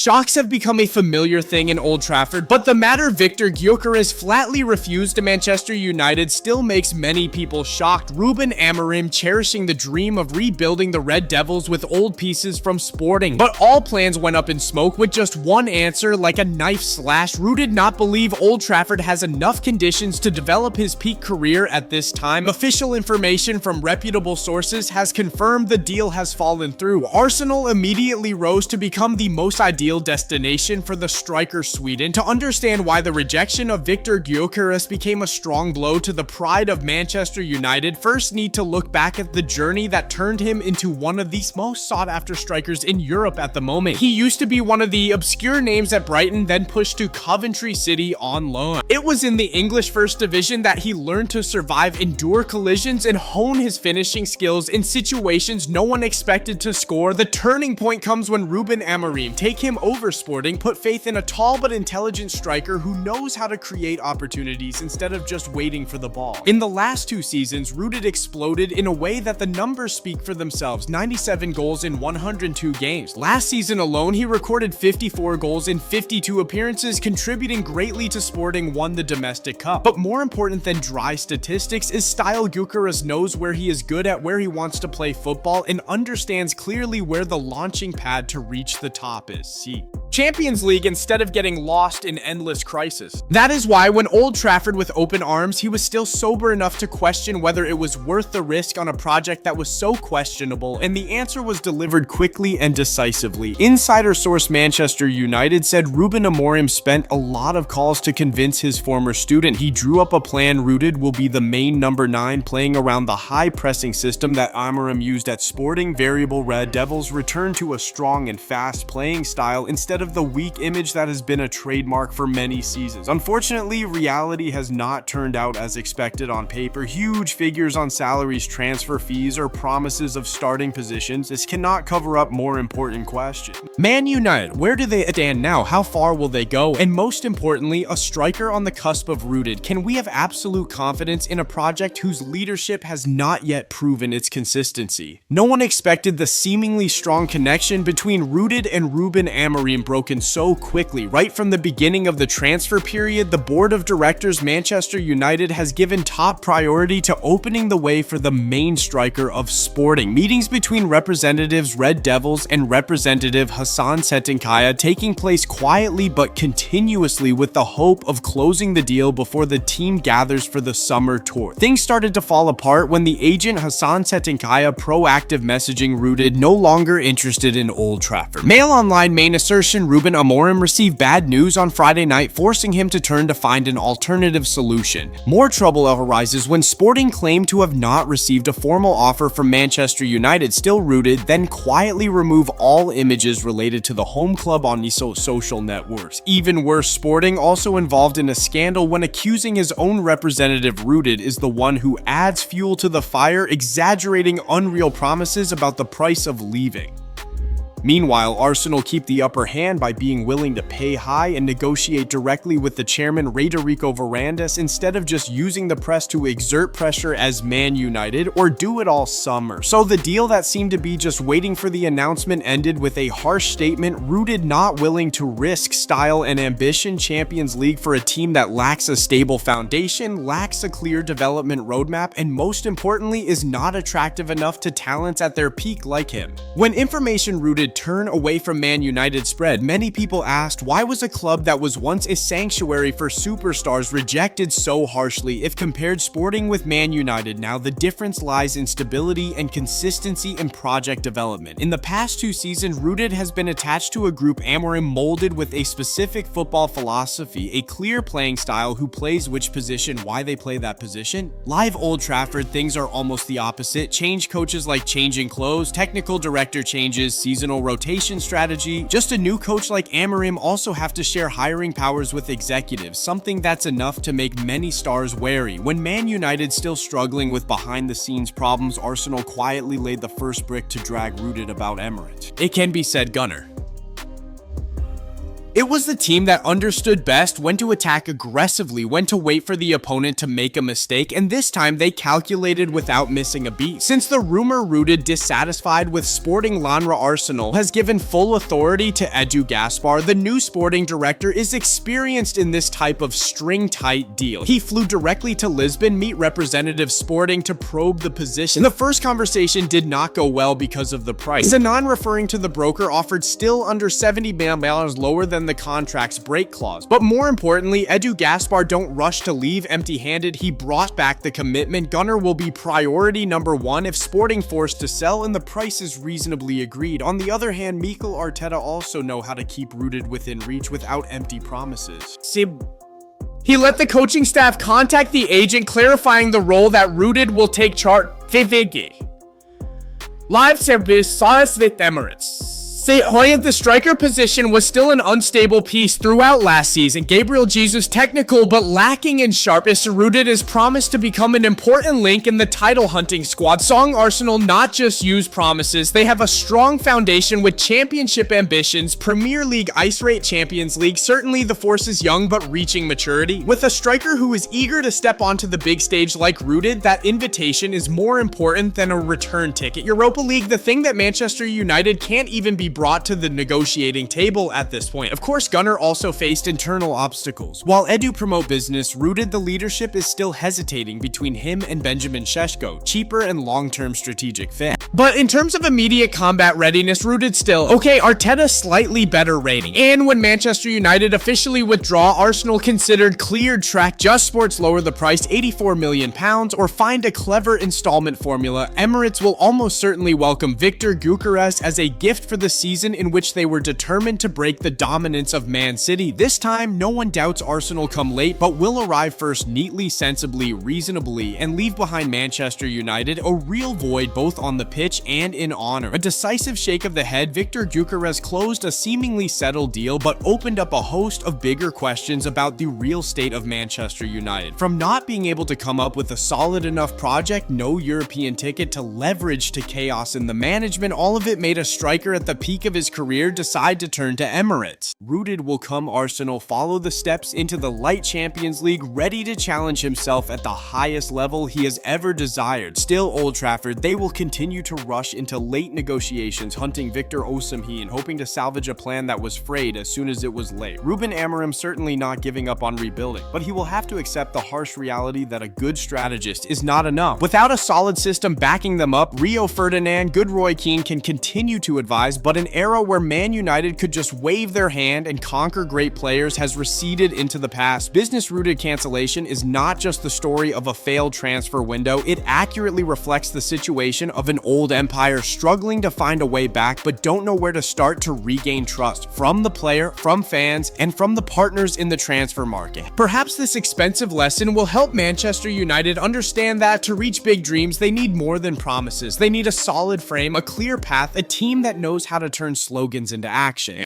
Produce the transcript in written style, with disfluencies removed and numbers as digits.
Shocks have become a familiar thing in Old Trafford, but the matter Viktor Gyökeres flatly refused to Manchester United still makes many people shocked. Ruben Amorim cherishing the dream of rebuilding the Red Devils with old pieces from Sporting. But all plans went up in smoke with just one answer, like a knife slash. Ruud did not believe Old Trafford has enough conditions to develop his peak career at this time. Official information from reputable sources has confirmed the deal has fallen through. Arsenal immediately rose to become the most ideal destination for the striker Sweden. To understand why the rejection of Viktor Gyökeres became a strong blow to the pride of Manchester United, first need to look back at the journey that turned him into one of the most sought-after strikers in Europe at the moment. He used to be one of the obscure names at Brighton, then pushed to Coventry City on loan. It was in the English First Division that he learned to survive, endure collisions, and hone his finishing skills in situations no one expected to score. The turning point comes when Ruben Amorim take him over Sporting, put faith in a tall but intelligent striker who knows how to create opportunities instead of just waiting for the ball. In the last two seasons, Ruud exploded in a way that the numbers speak for themselves. 97 goals in 102 games. Last season alone, he recorded 54 goals in 52 appearances, contributing greatly to Sporting won the domestic cup. But more important than dry statistics is style. Gyökeres knows where he is good at, where he wants to play football, and understands clearly where the launching pad to reach the top is. See Champions League instead of getting lost in endless crisis. That is why when Old Trafford with open arms, he was still sober enough to question whether it was worth the risk on a project that was so questionable, and the answer was delivered quickly and decisively. Insider source Manchester United said Ruben Amorim spent a lot of calls to convince his former student. He drew up a plan rooted will be the main number 9, playing around the high pressing system that Amorim used at Sporting. Variable Red Devils return to a strong and fast playing style instead of the weak image that has been a trademark for many seasons. Unfortunately, reality has not turned out as expected on paper. Huge figures on salaries, transfer fees, or promises of starting positions. This cannot cover up more important questions. Man United, where do they stand now? How far will they go? And most importantly, a striker on the cusp of rooted. Can we have absolute confidence in a project whose leadership has not yet proven its consistency? No one expected the seemingly strong connection between rooted and Ruben Amorim broken so quickly. Right from the beginning of the transfer period, the board of directors Manchester United has given top priority to opening the way for the main striker of Sporting. Meetings between representatives Red Devils and representative Hasan Setinkaya taking place quietly but continuously with the hope of closing the deal before the team gathers for the summer tour. Things started to fall apart when the agent Hasan Setinkaya proactive messaging rooted no longer interested in Old Trafford. Mail Online main assertion Ruben Amorim received bad news on Friday night, forcing him to turn to find an alternative solution. More trouble arises when Sporting claimed to have not received a formal offer from Manchester United, still rooted, then quietly remove all images related to the home club on these social networks. Even worse, Sporting also involved in a scandal when accusing his own representative rooted is the one who adds fuel to the fire, exaggerating unreal promises about the price of leaving. Meanwhile, Arsenal keep the upper hand by being willing to pay high and negotiate directly with the chairman Federico Varandas instead of just using the press to exert pressure as Man United or do it all summer. So the deal that seemed to be just waiting for the announcement ended with a harsh statement rooted not willing to risk style and ambition. Champions League for a team that lacks a stable foundation, lacks a clear development roadmap, and most importantly is not attractive enough to talents at their peak like him. When information rooted turn away from Man United spread, many people asked why was a club that was once a sanctuary for superstars rejected so harshly. If compared Sporting with Man United now, the difference lies in stability and consistency in project development. In the past 2 seasons, rooted has been attached to a group Amorim molded with a specific football philosophy, a clear playing style, who plays which position, why they play that position. Live Old Trafford, things are almost the opposite. Change coaches like changing clothes, technical director changes, seasonal rotation strategy. Just a new coach like Amorim also have to share hiring powers with executives, something that's enough to make many stars wary. When Man United still struggling with behind-the-scenes problems, Arsenal quietly laid the first brick to drag rooted about Emirates. It can be said, Gunner. It was the team that understood best when to attack aggressively, when to wait for the opponent to make a mistake, and this time they calculated without missing a beat. Since the rumor-rooted dissatisfied with Sporting Lanra Arsenal has given full authority to Edu Gaspar, the new sporting director is experienced in this type of string-tight deal. He flew directly to Lisbon, meet representative Sporting to probe the position. The first conversation did not go well because of the price. Zanan, referring to the broker, offered still under $70 million lower than the contract's break clause. But more importantly, Edu Gaspar don't rush to leave empty-handed. He brought back the commitment. Gunner will be priority number one if Sporting forced to sell and the price is reasonably agreed. On the other hand, Mikel Arteta also know how to keep Rooted within reach without empty promises. He let the coaching staff contact the agent, clarifying the role that Rooted will take charge. Live service sauce with Emirates. The striker position was still an unstable piece throughout last season. Gabriel Jesus, technical but lacking in sharpness, Rooted is promised to become an important link in the title hunting squad. Song Arsenal not just use promises, they have a strong foundation with championship ambitions, Premier League, Ice Rate Champions League. Certainly the force is young but reaching maturity. With a striker who is eager to step onto the big stage like Rooted, that invitation is more important than a return ticket. Europa League, the thing that Manchester United can't even be brought to the negotiating table at this point. Of course, Gunner also faced internal obstacles. While Edu promote business, Rooted, the leadership is still hesitating between him and Benjamin Šeško, cheaper and long-term strategic fit. But in terms of immediate combat readiness, Rooted still, okay, Arteta slightly better rating. And when Manchester United officially withdraw, Arsenal considered cleared track. Just Sports lower the price £84 million or find a clever installment formula. Emirates will almost certainly welcome Viktor Gyökeres as a gift for the season in which they were determined to break the dominance of Man City. This time, no one doubts Arsenal come late, but will arrive first neatly, sensibly, reasonably, and leave behind Manchester United a real void both on the pitch and in honor. A decisive shake of the head, Viktor Gyökeres closed a seemingly settled deal, but opened up a host of bigger questions about the real state of Manchester United. From not being able to come up with a solid enough project, no European ticket, to leverage to chaos in the management, all of it made a striker at the peak of his career decide to turn to Emirates. Rooted will come Arsenal follow the steps into the light Champions League, ready to challenge himself at the highest level he has ever desired. Still Old Trafford, they will continue to rush into late negotiations, hunting Victor Osimhen, hoping to salvage a plan that was frayed as soon as it was late. Ruben Amorim certainly not giving up on rebuilding, but he will have to accept the harsh reality that a good strategist is not enough. Without a solid system backing them up, Rio Ferdinand, good Roy Keane can continue to advise, but an era where Man United could just wave their hand and conquer great players has receded into the past. Business-rooted cancellation is not just the story of a failed transfer window, it accurately reflects the situation of an old empire struggling to find a way back but don't know where to start to regain trust from the player, from fans, and from the partners in the transfer market. Perhaps this expensive lesson will help Manchester United understand that to reach big dreams, they need more than promises. They need a solid frame, a clear path, a team that knows how to turn slogans into action.